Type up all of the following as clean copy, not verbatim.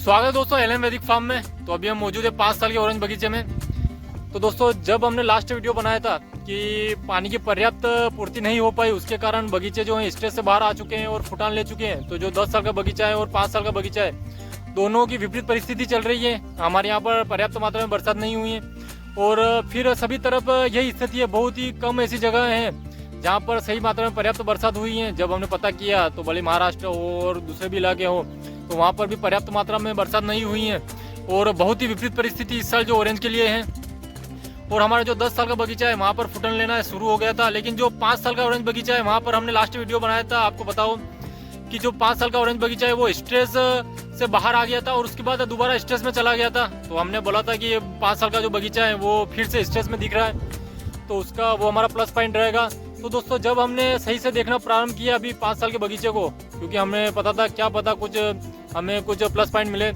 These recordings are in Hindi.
स्वागत है दोस्तों एलएम वैदिक फार्म में। तो अभी हम मौजूद है 5 साल के ऑरेंज बगीचे में। तो दोस्तों जब हमने लास्ट वीडियो बनाया था कि पानी की पर्याप्त पूर्ति नहीं हो पाई, उसके कारण बगीचे जो हैं स्टेज से बाहर आ चुके हैं और फुटान ले चुके हैं। तो जो 10 साल का बगीचा है और 5 साल का बगीचा है, दोनों की विपरीत परिस्थिति चल रही है। हमारे यहाँ पर पर्याप्त मात्रा में बरसात नहीं हुई है और फिर सभी तरफ यही स्थिति है। बहुत ही कम ऐसी जगह हैं जहाँ पर सही मात्रा में पर्याप्त बरसात हुई है। जब हमने पता किया तो भले महाराष्ट्र हो और दूसरे भी इलाके हो, तो वहाँ पर भी पर्याप्त मात्रा में बरसात नहीं हुई है और बहुत ही विपरीत परिस्थिति इस साल जो ऑरेंज के लिए है। और हमारा जो 10 साल का बगीचा है वहाँ पर फुटन लेना शुरू हो गया था। लेकिन जो 5 साल का ऑरेंज बगीचा है वहाँ पर हमने लास्ट वीडियो बनाया था, आपको बताओ कि जो 5 साल का ऑरेंज बगीचा है वो स्ट्रेस से बाहर आ गया था और उसके बाद दोबारा स्ट्रेस में चला गया था। तो हमने बोला था कि 5 साल का जो बगीचा है वो फिर से स्ट्रेस में दिख रहा है, तो उसका वो हमारा प्लस पॉइंट रहेगा। तो दोस्तों जब हमने सही से देखना प्रारंभ किया अभी 5 साल के बगीचे को, क्योंकि हमें पता था क्या पता हमें कुछ प्लस पॉइंट मिले,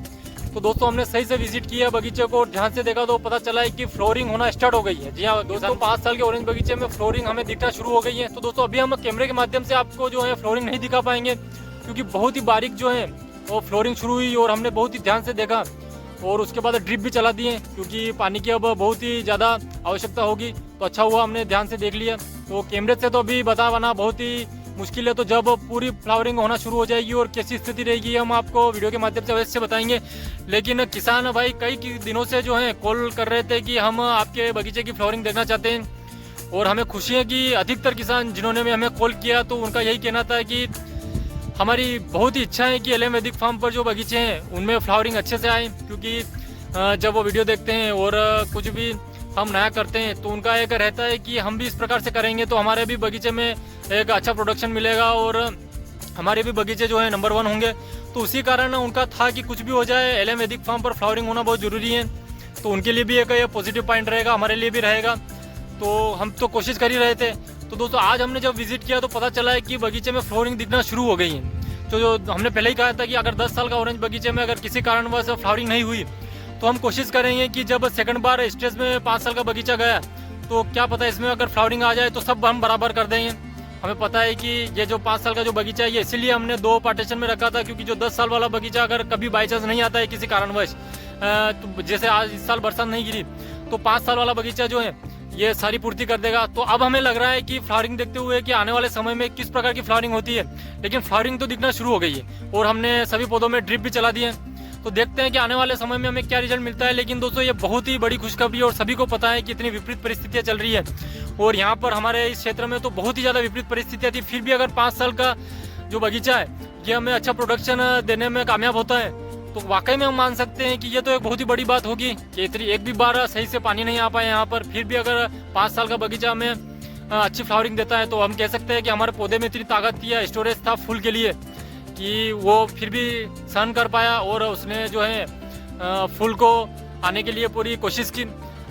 तो दोस्तों हमने सही से विजिट किया बगीचे को और ध्यान से देखा तो पता चला है कि फ्लोरिंग होना स्टार्ट हो गई है। जी हाँ दोस्तों, 5 साल के ऑरेंज बगीचे में फ्लोरिंग हमें दिखना शुरू हो गई है। तो दोस्तों अभी हम कैमरे के माध्यम से आपको जो है फ्लोरिंग नहीं दिखा पाएंगे, क्योंकि बहुत ही बारीक जो है वो फ्लोरिंग शुरू हुई और हमने बहुत ही ध्यान से देखा और उसके बाद ड्रिप भी चला दिए, क्योंकि पानी की अब बहुत ही ज़्यादा आवश्यकता होगी। तो अच्छा हुआ हमने ध्यान से देख लिया। तो कैमरे से तो अभी बता पाना बहुत ही मुश्किल है, तो जब पूरी फ्लावरिंग होना शुरू हो जाएगी और कैसी स्थिति रहेगी हम आपको वीडियो के माध्यम से अवश्य बताएंगे। लेकिन किसान भाई कई दिनों से जो है कॉल कर रहे थे कि हम आपके बगीचे की फ्लावरिंग देखना चाहते हैं और हमें खुशी है कि अधिकतर किसान जिन्होंने भी हमें कॉल किया तो उनका यही कहना था कि हमारी बहुत ही इच्छा है कि एलएम वैदिक फार्म पर जो बगीचे हैं उनमें फ्लावरिंग अच्छे से आए, क्योंकि जब वो वीडियो देखते हैं और कुछ भी हम नया करते हैं तो उनका एक रहता है कि हम भी इस प्रकार से करेंगे तो हमारे भी बगीचे में एक अच्छा प्रोडक्शन मिलेगा और हमारे भी बगीचे जो है नंबर 1 होंगे। तो उसी कारण उनका था कि कुछ भी हो जाए एलएम वैदिक फार्म पर फ्लावरिंग होना बहुत ज़रूरी है। तो उनके लिए भी एक ये पॉजिटिव पॉइंट रहेगा, हमारे लिए भी रहेगा। तो हम तो कोशिश कर ही रहे थे। तो दोस्तों आज हमने जब विजिट किया तो पता चला है कि बगीचे में फ्लावरिंग दिखना शुरू हो गई है। तो जो हमने पहले ही कहा था कि अगर 10 साल का ऑरेंज बगीचे में अगर किसी कारणवश फ्लावरिंग नहीं हुई तो हम कोशिश करेंगे कि जब सेकंड बार स्टेज में 5 साल का बगीचा गया तो क्या पता इसमें अगर फ्लावरिंग आ जाए तो सब हम बराबर कर देंगे। हमें पता है कि ये जो 5 साल का जो बगीचा है ये इसीलिए हमने 2 पार्टीशन में रखा था, क्योंकि जो 10 साल वाला बगीचा अगर कभी बाई चांस नहीं आता है किसी कारणवश, तो जैसे आज इस साल बरसात नहीं गिरी, तो 5 साल वाला बगीचा जो है ये सारी पूर्ति कर देगा। तो अब हमें लग रहा है कि फ्लावरिंग देखते हुए कि आने वाले समय में किस प्रकार की फ्लावरिंग होती है, लेकिन फ्लावरिंग तो दिखना शुरू हो गई है और हमने सभी पौधों में ड्रिप भी चला दिए। तो देखते हैं कि आने वाले समय में हमें क्या रिजल्ट मिलता है। लेकिन दोस्तों ये बहुत ही बड़ी खुशखबरी और सभी को पता है कि इतनी विपरीत परिस्थितियां चल रही है और यहाँ पर हमारे इस क्षेत्र में तो बहुत ही ज़्यादा विपरीत परिस्थितियाँ थी। फिर भी अगर 5 साल का जो बगीचा है ये हमें अच्छा प्रोडक्शन देने में कामयाब होता है तो वाकई में हम मान सकते हैं कि ये तो एक बहुत ही बड़ी बात होगी कि इतनी एक भी बार सही से पानी नहीं आ पाए यहाँ पर, फिर भी अगर 5 साल का बगीचा हमें अच्छी फ्लावरिंग देता है तो हम कह सकते हैं कि हमारे पौधे में इतनी ताकत थी या स्टोरेज था फूल के लिए कि वो फिर भी सहन कर पाया और उसने जो है फूल को आने के लिए पूरी कोशिश की।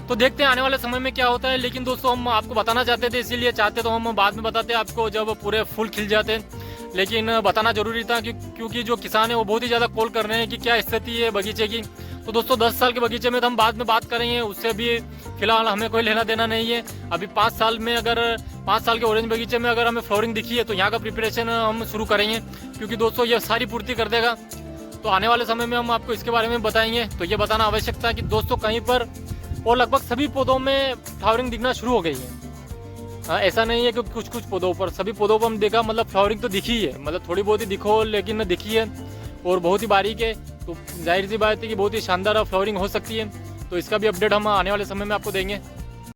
तो देखते हैं आने वाले समय में क्या होता है। लेकिन दोस्तों हम आपको बताना चाहते थे, इसीलिए चाहते तो हम बाद में बताते आपको जब पूरे फूल खिल जाते, लेकिन बताना जरूरी था क्योंकि जो किसान है वो बहुत ही ज़्यादा कॉल कर रहे हैं कि क्या स्थिति है बगीचे की। तो दोस्तों 10 साल के बगीचे में तो हम बाद में बात करेंगे, उससे भी फिलहाल हमें कोई लेना देना नहीं है। अभी 5 साल में अगर 5 साल के ऑरेंज बगीचे में अगर हमें फ्लोरिंग दिखी है तो यहाँ का प्रिपरेशन हम शुरू करेंगे, क्योंकि दोस्तों ये सारी पूर्ति कर देगा। तो आने वाले समय में हम आपको इसके बारे में बताएंगे। तो ये बताना आवश्यक था कि दोस्तों कहीं पर और लगभग सभी पौधों में फ्लावरिंग दिखना शुरू हो गई है। ऐसा नहीं है कि कुछ पौधों पर, सभी पौधों पर हम देखा मतलब फ्लावरिंग तो दिखी है, मतलब थोड़ी बहुत ही दिखो लेकिन दिखी है और बहुत ही बारीक है। तो जाहिर सी बात है कि बहुत ही शानदार फ्लावरिंग हो सकती है। तो इसका भी अपडेट हम आने वाले समय में आपको देंगे।